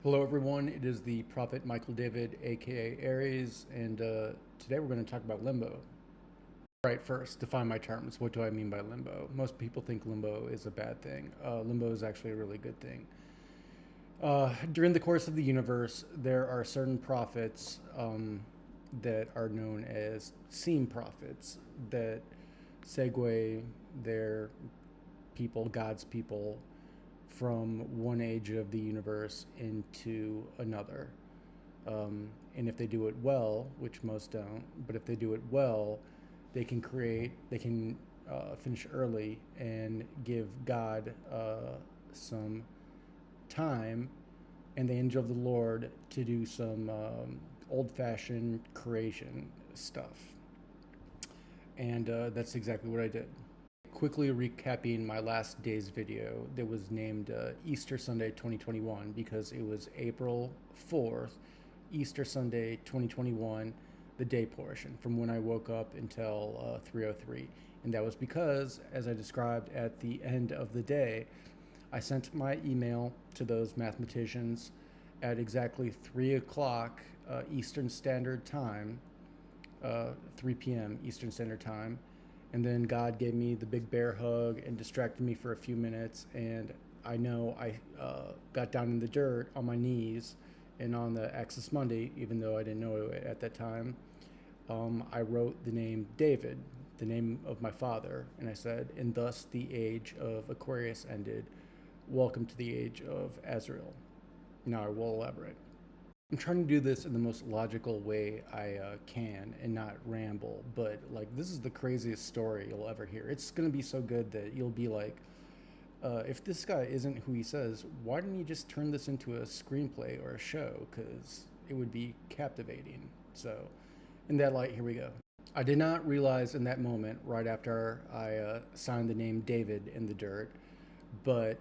Hello, everyone. It is the Prophet Michael David, aka Aries, and today we're going to talk about limbo. All right, first, define my terms. What do I mean by limbo? Most people think limbo is a bad thing. Limbo is actually a really good thing. During the course of the universe, there are certain prophets that are known as seem prophets that segue their people, God's people, from one age of the universe into another. And if they do it well, which most don't, but if they do it well, they can finish early and give God some time and the angel of the Lord to do some old fashioned creation stuff. And that's exactly what I did. Quickly recapping my last day's video that was named Easter Sunday 2021 because it was April 4th, Easter Sunday 2021, the day portion from when I woke up until 3:03. And that was because, as I described at the end of the day, I sent my email to those mathematicians at exactly 3 o'clock Eastern Standard Time, 3 p.m. Eastern Standard Time. And then God gave me the big bear hug and distracted me for a few minutes. And I know I got down in the dirt on my knees and on the Axis Monday, even though I didn't know it at that time. I wrote the name David, the name of my father, and I said, and thus the age of Aquarius ended. Welcome to the age of Azrael. Now I will elaborate. I'm trying to do this in the most logical way I can and not ramble, but like this is the craziest story you'll ever hear. It's gonna be so good that you'll be like, if this guy isn't who he says, why didn't he just turn this into a screenplay or a show? Because it would be captivating. So, in that light, here we go. I did not realize in that moment, right after I signed the name David in the dirt, but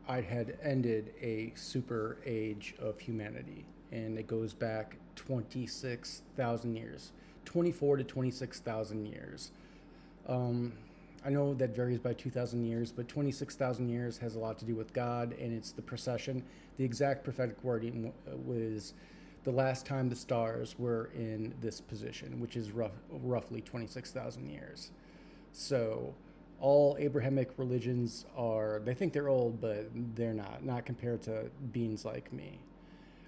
I had ended a super age of humanity, and it goes back 26,000 years, 24 to 26,000 years. I know that varies by 2,000 years, but 26,000 years has a lot to do with God, and it's the precession. The exact prophetic wording was the last time the stars were in this position, which is roughly 26,000 years. So all Abrahamic religions are, they think they're old, but they're not compared to beings like me.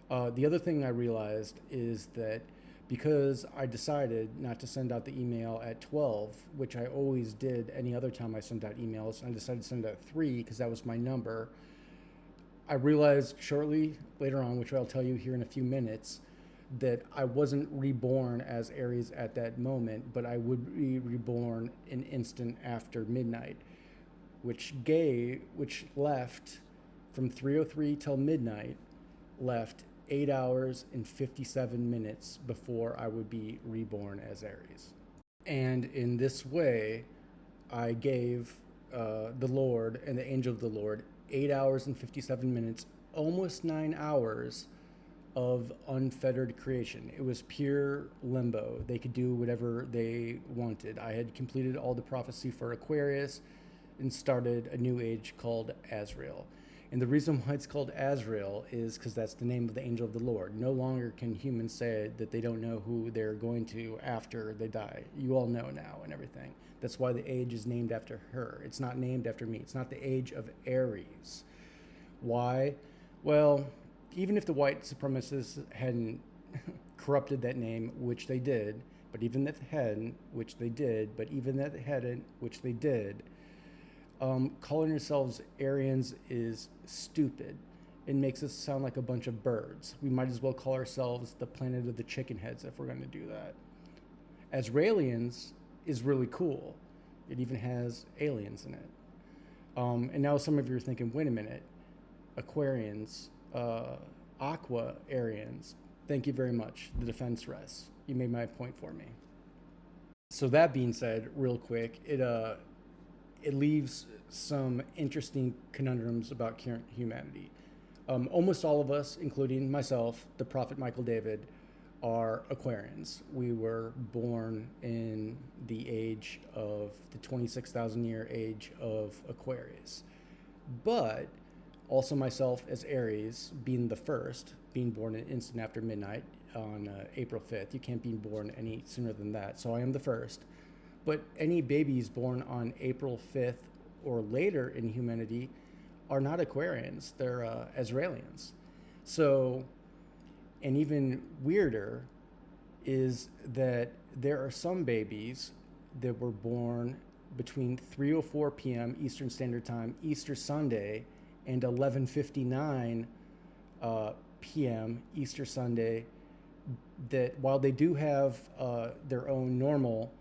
The other thing I realized is that because I decided not to send out the email at 12, which I always did any other time I sent out emails, I decided to send it at 3 because that was my number. I realized shortly later on, which I'll tell you here in a few minutes, that I wasn't reborn as Aries at that moment, but I would be reborn an instant after midnight, which left from 3:03 till midnight, left 8 hours and 57 minutes before I would be reborn as Aries. And in this way, I gave the Lord and the angel of the Lord 8 hours and 57 minutes, almost 9 hours of unfettered creation. It was pure limbo. They could do whatever they wanted. I had completed all the prophecy for Aquarius and started a new age called Azrael. And the reason why it's called Azrael is because that's the name of the angel of the Lord. No longer can humans say that they don't know who they're going to after they die. You all know now and everything. That's why the age is named after her. It's not named after me. It's not the age of Aries. Why? Well, even if the white supremacists hadn't corrupted that name, which they did, but even if they hadn't, which they did, but even if they hadn't, which they did, calling yourselves Aryans is stupid. It makes us sound like a bunch of birds. We might as well call ourselves the planet of the chicken heads if we're going to do that. Azraelians is really cool. It even has aliens in it. And now some of you are thinking, wait a minute, Aquarians, Aqua Aryans, thank you very much. The defense rests. You made my point for me. So that being said, real quick, it leaves some interesting conundrums about current humanity. Almost all of us, including myself, the Prophet Michael David, are Aquarians. We were born in the age of the 26,000 year age of Aquarius. But Also, myself as Aries, being the first, being born an instant after midnight on April 5th. You can't be born any sooner than that. So I am the first. But any babies born on April 5th or later in humanity are not Aquarians, they're Azraelians. So, and even weirder is that there are some babies that were born between 3:04 p.m. Eastern Standard Time, Easter Sunday, and 11:59 p.m. Easter Sunday. That while they do have their own normal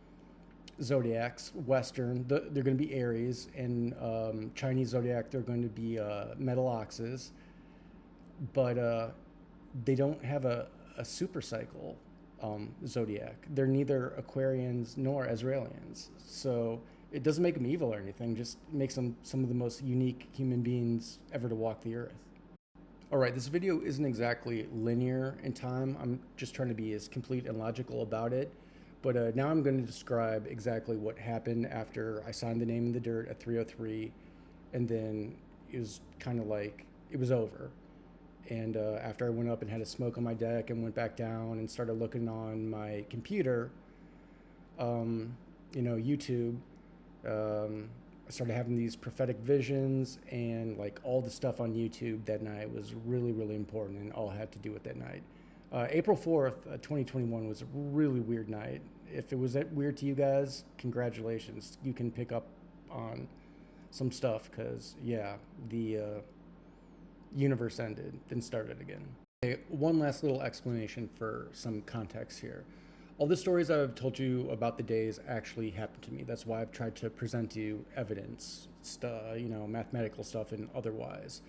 zodiacs, Western, they're going to be Aries, and Chinese zodiac, they're going to be metal oxes, but they don't have a super cycle zodiac. They're neither Aquarians nor Azraelians. So it doesn't make them evil or anything, just makes them some of the most unique human beings ever to walk the earth. All right, this video isn't exactly linear in time. I'm just trying to be as complete and logical about it. But now I'm going to describe exactly what happened after I signed the name in the dirt at 3:03, and then it was kind of like it was over. And after I went up and had a smoke on my deck and went back down and started looking on my computer, YouTube, I started having these prophetic visions, and like all the stuff on YouTube that night was really, really important and all had to do with that night. April 4th, 2021 was a really weird night. If it was that weird to you guys, congratulations. You can pick up on some stuff because, yeah, the universe ended, then started again. Okay, one last little explanation for some context here. All the stories I've told you about the days actually happened to me. That's why I've tried to present to you evidence, mathematical stuff and otherwise.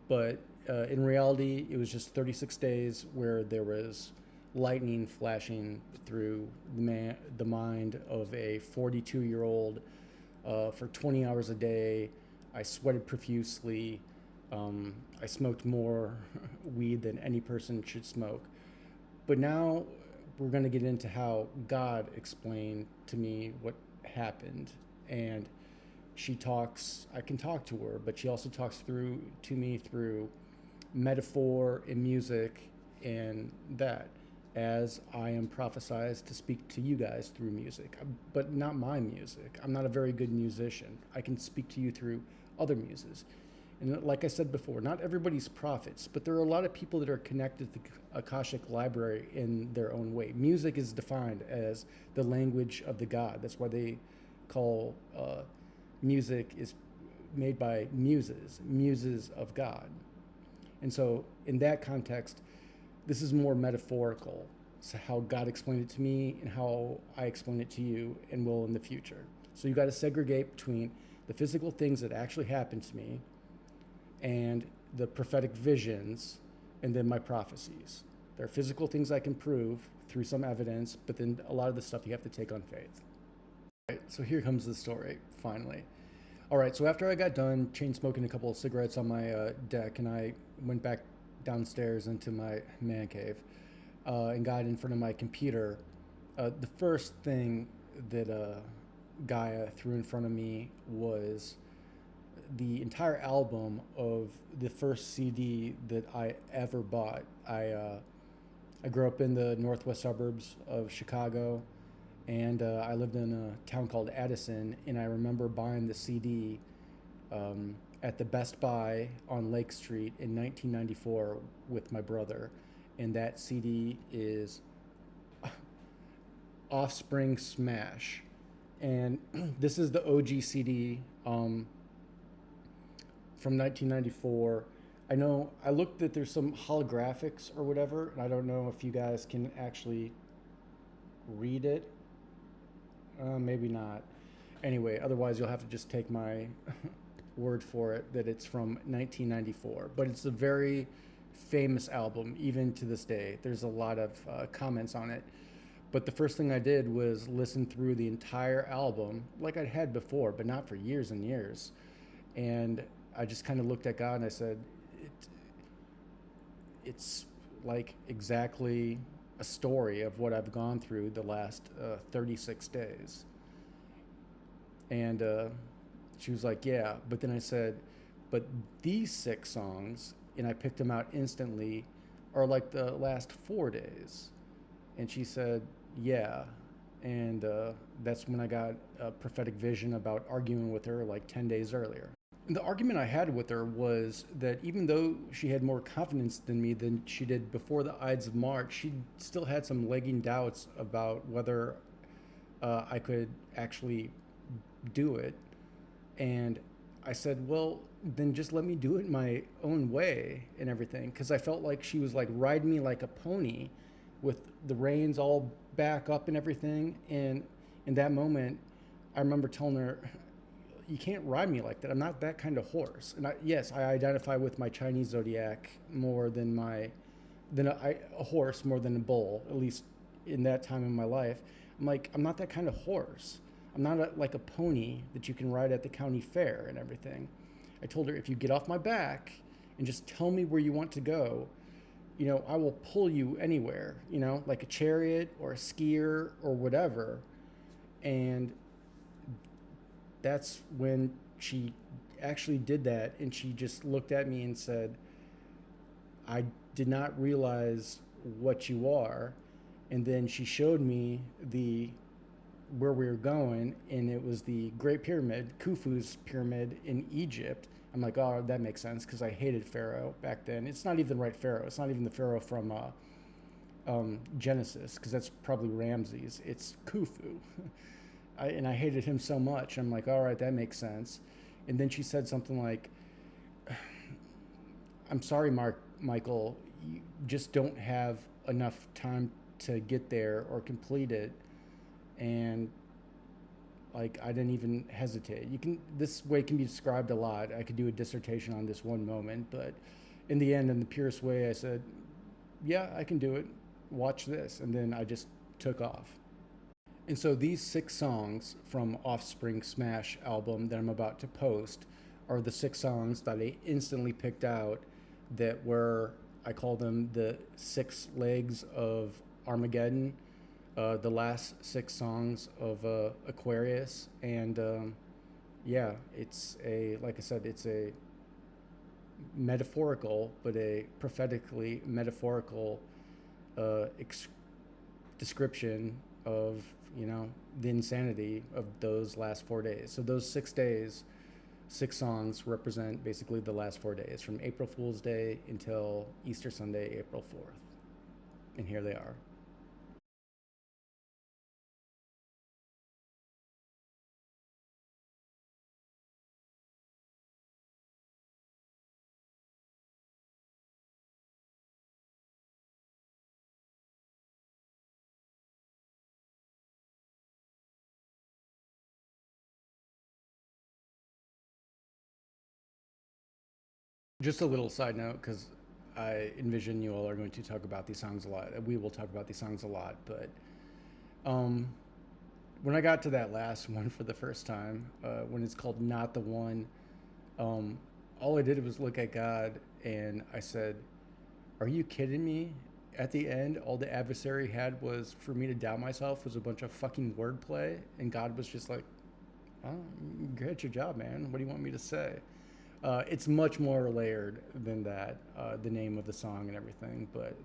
But in reality, it was just 36 days where there was lightning flashing through the mind of a 42-year-old for 20 hours a day. I sweated profusely. I smoked more weed than any person should smoke. But now we're going to get into how God explained to me what happened. And I can talk to her, but she also talks to me through metaphor and music, and that, as I am prophesied to speak to you guys through music, but not my music. I'm not a very good musician. I can speak to you through other muses. And like I said before, not everybody's prophets, but there are a lot of people that are connected to the Akashic Library in their own way. Music is defined as the language of the God. That's why they call music is made by muses of God. And so in that context, this is more metaphorical. So how God explained it to me and how I explain it to you and will in the future. So you got to segregate between the physical things that actually happened to me and the prophetic visions, and then my prophecies. There are physical things I can prove through some evidence, but then a lot of the stuff you have to take on faith. All right, so here comes the story, finally. All right, so after I got done chain smoking a couple of cigarettes on my deck, and I went back downstairs into my man cave and got in front of my computer, the first thing that Gaia threw in front of me was the entire album of the first CD that I ever bought. I grew up in the northwest suburbs of Chicago, and I lived in a town called Addison, and I remember buying the CD at the Best Buy on Lake Street in 1994 with my brother, and that CD is Offspring Smash. And this is the OG CD from 1994. I know I looked that there's some holographics or whatever, and I don't know if you guys can actually read it. Maybe not. Anyway, otherwise you'll have to just take my word for it that it's from 1994. But it's a very famous album, even to this day. There's a lot of comments on it. But the first thing I did was listen through the entire album like I'd had before, but not for years and years. And I just kind of looked at God and I said, it's like exactly a story of what I've gone through the last 36 days. And she was like, yeah. But then I said, But these 6 songs, and I picked them out instantly, are like the last 4 days. And she said, yeah. And that's when I got a prophetic vision about arguing with her like 10 days earlier. The argument I had with her was that even though she had more confidence than me than she did before the Ides of March, she still had some lagging doubts about whether I could actually do it. And I said, well, then just let me do it my own way and everything. Because I felt like she was like riding me like a pony with the reins all back up and everything. And in that moment, I remember telling her, you can't ride me like that. I'm not that kind of horse. And yes, I identify with my Chinese zodiac more than a horse more than a bull, at least in that time in my life. I'm like, I'm not that kind of horse. I'm not like a pony that you can ride at the county fair and everything. I told her, if you get off my back and just tell me where you want to go, I will pull you anywhere, like a chariot or a skier or whatever. And that's when she actually did that. And she just looked at me and said, I did not realize what you are. And then she showed me the where we were going, and it was the Great Pyramid, Khufu's pyramid in Egypt. I'm like, oh, that makes sense, because I hated Pharaoh back then. It's not even the right Pharaoh. It's not even the Pharaoh from Genesis, because that's probably Ramses. It's Khufu. And I hated him so much. I'm like, all right, that makes sense. And then she said something like, I'm sorry, Michael, you just don't have enough time to get there or complete it. And like, I didn't even hesitate. This way can be described a lot. I could do a dissertation on this one moment, but in the end, in the purest way, I said, yeah, I can do it. Watch this. And then I just took off. And so these 6 songs from Offspring Smash album that I'm about to post are the 6 songs that I instantly picked out that were, I call them the 6 legs of Armageddon, the last 6 songs of Aquarius. And yeah, like I said, it's a metaphorical, but a prophetically metaphorical description of the insanity of those last 4 days. So those 6 days, 6 songs represent basically the last 4 days, from April Fool's Day until Easter Sunday, April 4th. And here they are. Just a little side note, because I envision you all are going to talk about these songs a lot. We will talk about these songs a lot, but um, when I got to that last one for the first time, when it's called "Not the One," um, all I did was look at God and I said, "Are you kidding me?" At the end, all the adversary had was for me to doubt myself was a bunch of fucking wordplay, and God was just like, "Oh, great, your job, man. What do you want me to say?" It's much more layered than that, the name of the song and everything, but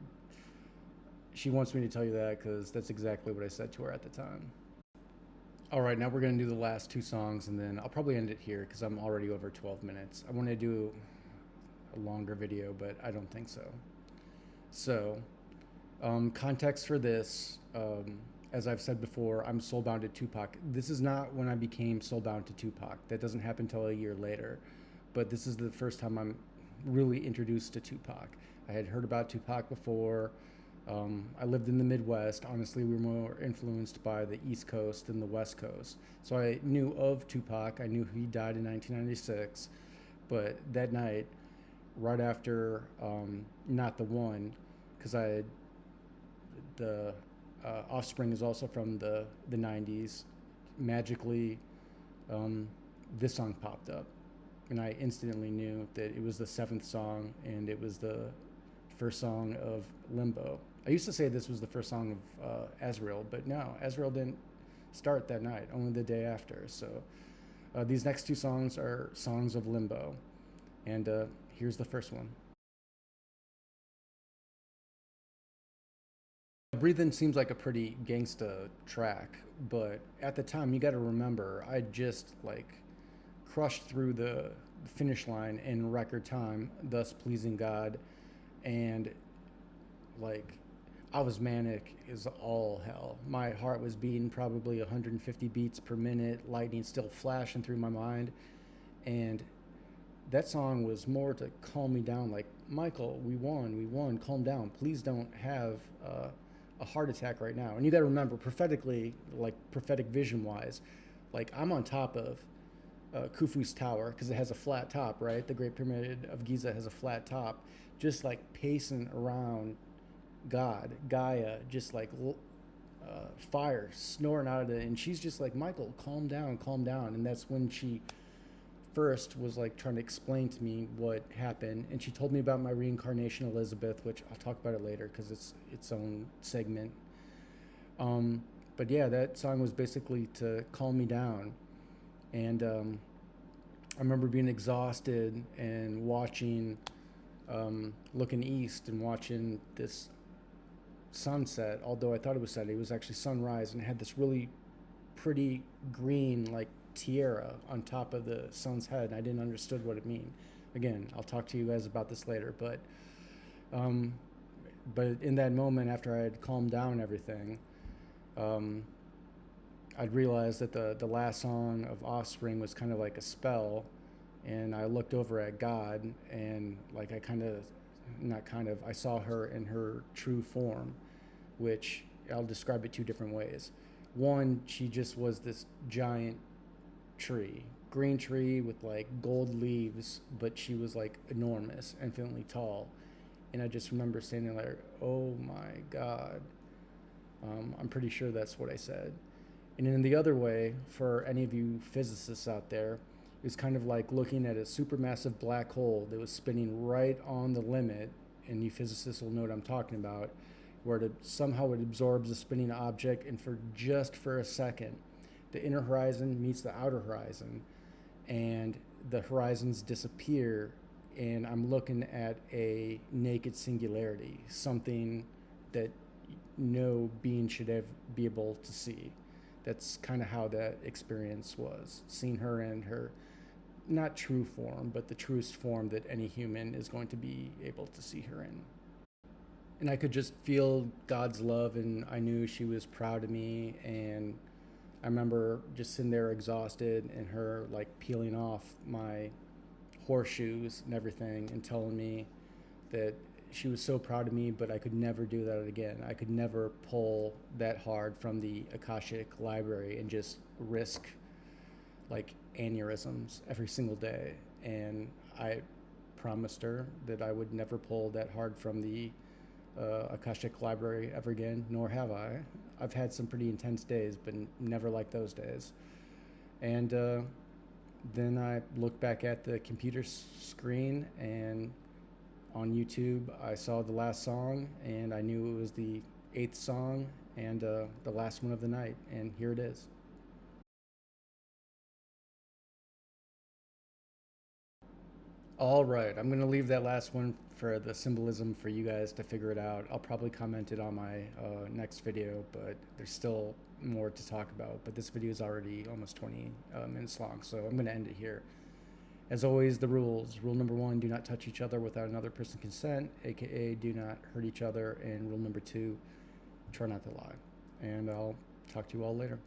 she wants me to tell you that because that's exactly what I said to her at the time. All right, now we're going to do the last 2 songs, and then I'll probably end it here because I'm already over 12 minutes. I want to do a longer video, but I don't think so. So, context for this, as I've said before, I'm soulbound to Tupac. This is not when I became soulbound to Tupac. That doesn't happen until a year later. But this is the first time I'm really introduced to Tupac. I had heard about Tupac before. I lived in the Midwest. Honestly, we were more influenced by the East Coast than the West Coast. So I knew of Tupac. I knew he died in 1996. But that night, right after Not the One, because the Offspring is also from the 90s, magically this song popped up. And I instantly knew that it was the 7th song and it was the first song of Limbo. I used to say this was the first song of Azrael, but no, Azrael didn't start that night, only the day after. So these next 2 songs are songs of Limbo. And here's the first one. Breathe In seems like a pretty gangsta track, but at the time, you got to remember, I just like crushed through the finish line in record time, thus pleasing God, and like I was manic as all hell. My heart was beating probably 150 beats per minute, lightning still flashing through my mind, and that song was more to calm me down. Like, Michael, we won, calm down. Please don't have a heart attack right now. And you got to remember, prophetically, like prophetic vision wise, like I'm on top of Khufu's tower because it has a flat top, right? The Great Pyramid of Giza has a flat top, just like pacing around God, Gaia, just like fire snoring out of it. And she's just like, Michael, calm down, calm down. And that's when she first was like trying to explain to me what happened, and she told me about my reincarnation Elizabeth, which I'll talk about it later because it's its own segment. But yeah, that song was basically to calm me down, and I remember being exhausted and watching, looking east and watching this sunset. Although I thought it was setting, it was actually sunrise, and it had this really pretty green like tiara on top of the sun's head, and I didn't understood what it mean. Again, I'll talk to you guys about this later, um, but in that moment, after I had calmed down and everything, um, I'd realized that the last song of Offspring was kind of like a spell, and I looked over at God, and like I kind of, not kind of, I saw her in her true form, which I'll describe it two different ways. One, she just was this giant tree, green tree with like gold leaves, but she was like enormous, infinitely tall. And I just remember standing there, oh my God. I'm pretty sure that's what I said. And in the other way, for any of you physicists out there, it was kind of like looking at a supermassive black hole that was spinning right on the limit. And you physicists will know what I'm talking about, where somehow it absorbs a spinning object, and for just for a second, the inner horizon meets the outer horizon, and the horizons disappear, and I'm looking at a naked singularity, something that no being should ever be able to see. That's kind of how that experience was, seeing her in her not true form, but the truest form that any human is going to be able to see her in. And I could just feel God's love, and I knew she was proud of me. And I remember just sitting there exhausted, and her like peeling off my horseshoes and everything and telling me that she was so proud of me, but I could never do that again. I could never pull that hard from the Akashic library and just risk like aneurysms every single day. And I promised her that I would never pull that hard from the Akashic library ever again, nor have I. I've had some pretty intense days, but never like those days. And then I looked back at the computer screen, and on YouTube, I saw the last song, and I knew it was the eighth song and the last one of the night, and here it is. All right, I'm gonna leave that last one for the symbolism for you guys to figure it out. I'll probably comment it on my next video, but there's still more to talk about. But this video is already almost 20 minutes long, so I'm gonna end it here. As always, the rules. Rule number one, do not touch each other without another person's consent, aka do not hurt each other. And rule number two, try not to lie. And I'll talk to you all later.